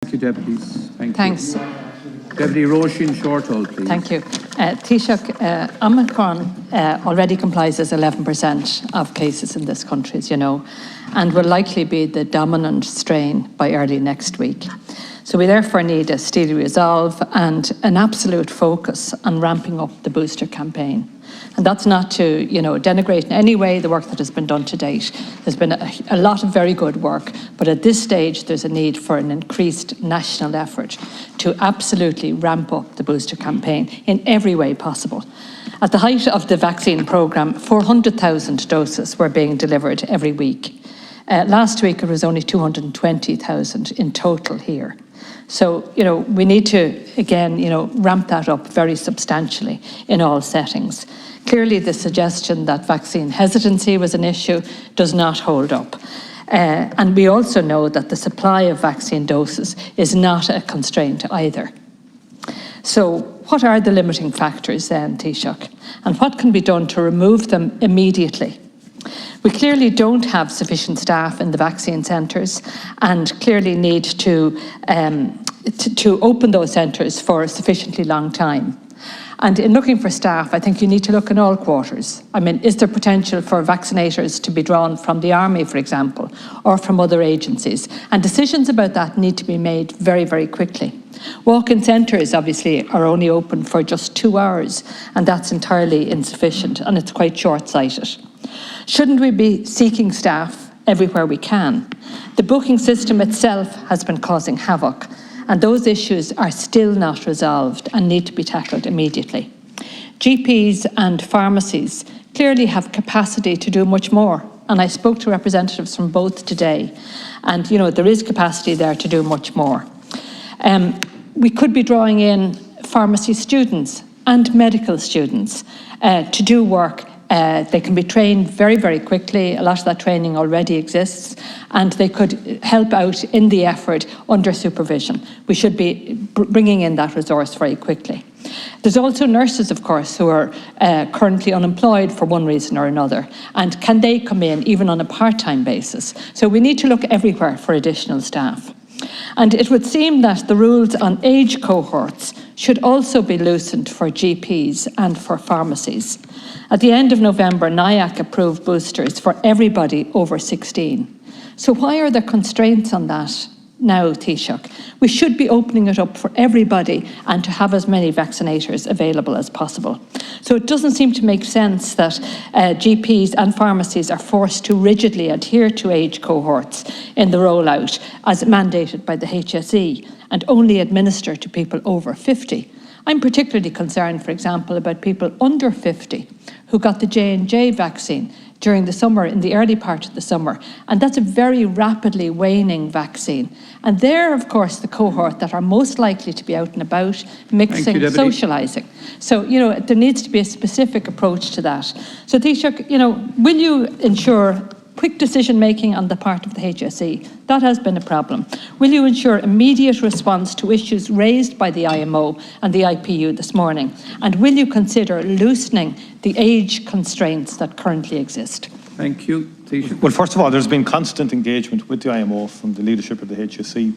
Thank you, deputies. Thanks. Deputy Róisín Shortall, please. Thank you. Taoiseach, Omicron already comprises 11% of cases in this country, as you know, and will likely be the dominant strain by early next week. So we therefore need a steely resolve and an absolute focus on ramping up the booster campaign. And that's not to, denigrate in any way the work that has been done to date. There's been a lot of very good work, but at this stage there's a need for an increased national effort to absolutely ramp up the booster campaign in every way possible. At the height of the vaccine programme, 400,000 doses were being delivered every week. Last week it was only 220,000 in total here. So, we need to, again, ramp that up very substantially in all settings. Clearly, the suggestion that vaccine hesitancy was an issue does not hold up. And we also know that the supply of vaccine doses is not a constraint either. So what are the limiting factors then, Taoiseach? And what can be done to remove them immediately? We clearly don't have sufficient staff in the vaccine centres and clearly need to open those centres for a sufficiently long time. And in looking for staff, I think you need to look in all quarters. I mean, is there potential for vaccinators to be drawn from the army, for example, or from other agencies? And decisions about that need to be made very, very quickly. Walk-in centres, obviously, are only open for just 2 hours, and that's entirely insufficient, and it's quite short-sighted. Shouldn't we be seeking staff everywhere we can? The booking system itself has been causing havoc, and those issues are still not resolved and need to be tackled immediately. GPs and pharmacies clearly have capacity to do much more, and I spoke to representatives from both today, and there is capacity there to do much more. We could be drawing in pharmacy students and medical students to do work. They can be trained very, very quickly. A lot of that training already exists, and they could help out in the effort under supervision. We should be bringing in that resource very quickly. There's also nurses, of course, who are currently unemployed for one reason or another, and can they come in even on a part-time basis? So we need to look everywhere for additional staff. And it would seem that the rules on age cohorts should also be loosened for GPs and for pharmacies. At the end of November, NIAC approved boosters for everybody over 16. So why are there constraints on that now, Taoiseach? We should be opening it up for everybody and to have as many vaccinators available as possible. So it doesn't seem to make sense that GPs and pharmacies are forced to rigidly adhere to age cohorts in the rollout as mandated by the HSE and only administer to people over 50. I'm particularly concerned, for example, about people under 50 who got the J&J vaccine during the summer, in the early part of the summer, and that's a very rapidly waning vaccine. And they're, of course, the cohort that are most likely to be out and about, mixing, socialising. So, there needs to be a specific approach to that. So, Taoiseach, will you ensure quick decision-making on the part of the HSE? That has been a problem. Will you ensure immediate response to issues raised by the IMO and the IPU this morning? And will you consider loosening the age constraints that currently exist? Thank you. Taoiseach. Well, first of all, there's been constant engagement with the IMO from the leadership of the HSE,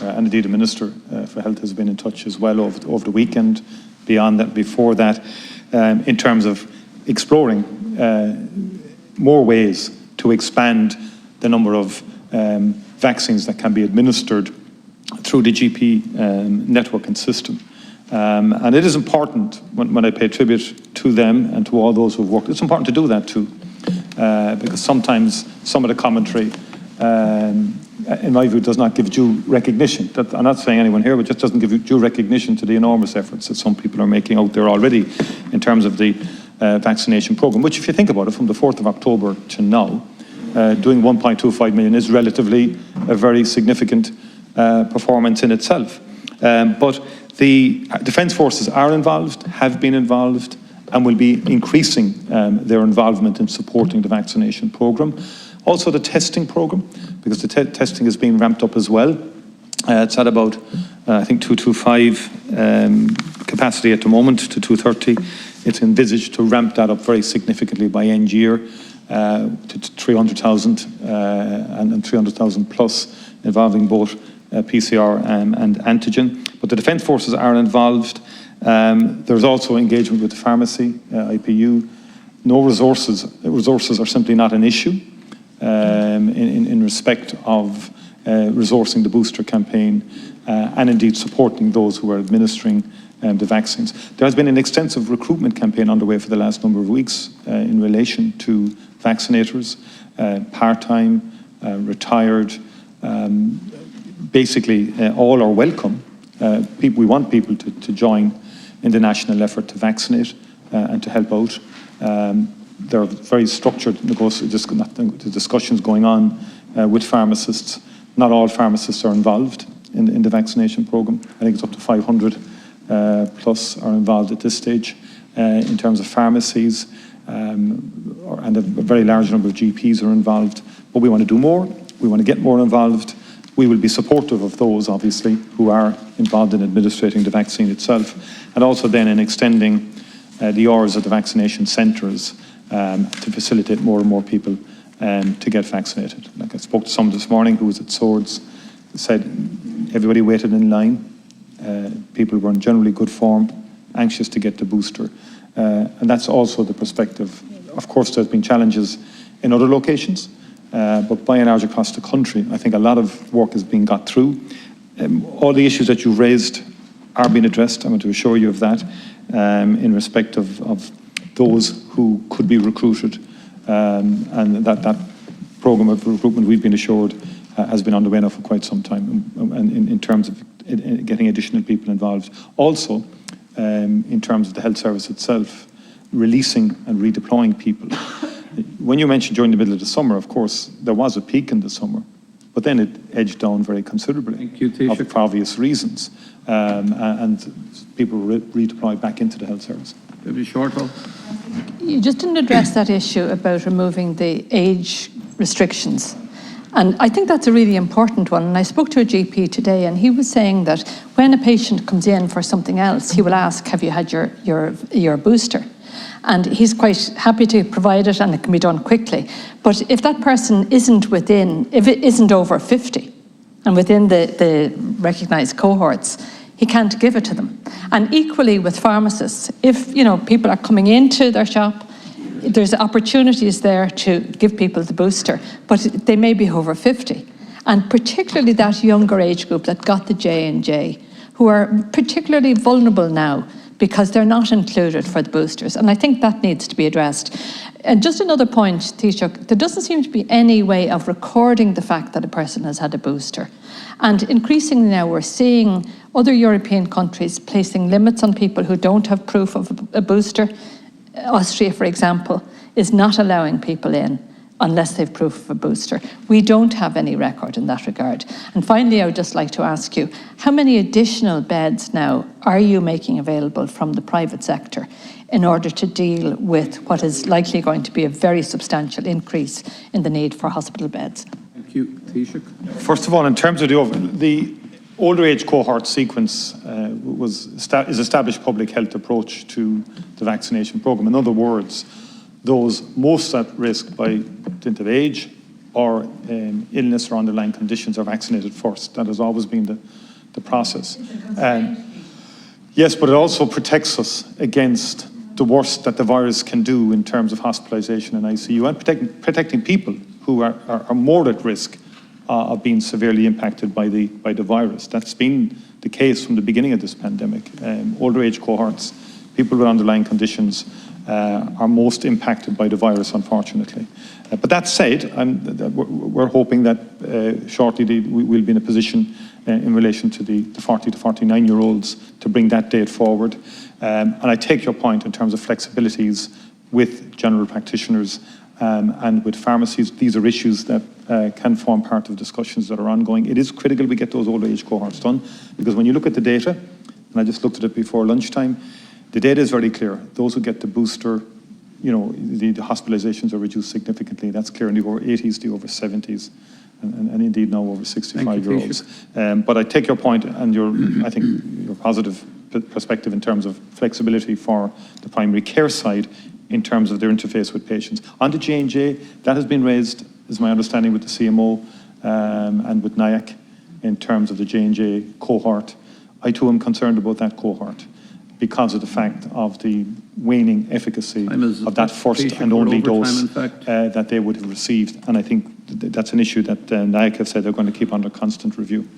and indeed the Minister for Health has been in touch as well over the weekend, beyond that, before that, in terms of exploring more ways to expand the number of vaccines that can be administered through the GP network and system. And it is important, when I pay tribute to them and to all those who've worked, it's important to do that too, because sometimes some of the commentary, in my view, does not give due recognition. I'm not saying anyone here, but just doesn't give due recognition to the enormous efforts that some people are making out there already in terms of the vaccination programme, which, if you think about it, from the 4th of October to now, doing 1.25 million is relatively a very significant performance in itself. But the Defence Forces are involved, have been involved, and will be increasing their involvement in supporting the vaccination programme. Also the testing programme, because the testing is being ramped up as well. It's at about, I think, 225 capacity at the moment to 230. It's envisaged to ramp that up very significantly by end year to 300,000 and 300,000 plus, involving both PCR and antigen. But the Defence Forces are involved. There's also engagement with the pharmacy, IPU. No resources are simply not an issue in respect of resourcing the booster campaign and indeed supporting those who are administering the vaccines. There has been an extensive recruitment campaign underway for the last number of weeks in relation to vaccinators, part-time, retired, basically all are welcome. We want people to join in the national effort to vaccinate and to help out. There are very structured discussions going on with pharmacists. Not all pharmacists are involved in the vaccination programme. I think it's up to 500 plus are involved at this stage in terms of pharmacies, and a very large number of GPs are involved. But we want to do more. We want to get more involved. We will be supportive of those, obviously, who are involved in administrating the vaccine itself, and also then in extending the hours of the vaccination centres to facilitate more and more people to get vaccinated. Like I spoke to someone this morning who was at Swords, said everybody waited in line. People were in generally good form, anxious to get the booster. And that's also the perspective. Of course, there's been challenges in other locations, but by and large across the country, I think a lot of work is being got through. All the issues that you've raised are being addressed. I want to assure you of that in respect of those who could be recruited, and that programme of recruitment, we've been assured, has been underway now for quite some time, and in terms of getting additional people involved. Also, in terms of the health service itself, releasing and redeploying people. When you mentioned during the middle of the summer, of course, there was a peak in the summer, but then it edged down very considerably. Thank you, Taoiseach. For obvious reasons, and people were redeployed back into the health service. Deputy Shortall. You just didn't address that issue about removing the age restrictions. And I think that's a really important one. And I spoke to a GP today, and he was saying that when a patient comes in for something else, he will ask, have you had your booster? And he's quite happy to provide it, and it can be done quickly. But if that person if it isn't over 50 and within the recognised cohorts, he can't give it to them. And equally with pharmacists, if people are coming into their shop, there's opportunities there to give people the booster, but they may be over 50. And particularly that younger age group that got the J&J, who are particularly vulnerable now because they're not included for the boosters. And I think that needs to be addressed. And just another point, Taoiseach, there doesn't seem to be any way of recording the fact that a person has had a booster. And increasingly now we're seeing other European countries placing limits on people who don't have proof of a booster. Austria, for example, is not allowing people in unless they've proof of a booster. We don't have any record in that regard. And finally, I would just like to ask you, how many additional beds now are you making available from the private sector in order to deal with what is likely going to be a very substantial increase in the need for hospital beds? Thank you, Taoiseach. First of all, in terms of the older age cohort sequence is established public health approach to the vaccination programme. In other words, those most at risk by dint of age or illness or underlying conditions are vaccinated first. That has always been the process. Yes, but it also protects us against the worst that the virus can do in terms of hospitalisation and ICU, and protecting people who are more at risk of being severely impacted by the virus. That's been the case from the beginning of this pandemic. Older age cohorts, people with underlying conditions are most impacted by the virus, unfortunately. But that said, we're hoping that shortly we'll be in a position in relation to the 40 to 49-year-olds to bring that date forward. And I take your point in terms of flexibilities with general practitioners and with pharmacies. These are issues that can form part of discussions that are ongoing. It is critical we get those older age cohorts done, because when you look at the data, and I just looked at it before lunchtime, the data is very clear. Those who get the booster, the hospitalizations are reduced significantly. That's clear in the over 80s, the over 70s, and indeed now over 65-year-olds. But I take your point and I think your positive perspective in terms of flexibility for the primary care side in terms of their interface with patients. On the J&J, that has been raised, is my understanding, with the CMO and with NIAC. in terms of the J&J cohort. I too am concerned about that cohort because of the fact of the waning efficacy of that first and only dose that they would have received. And I think that's an issue that NIAC have said they're going to keep under constant review.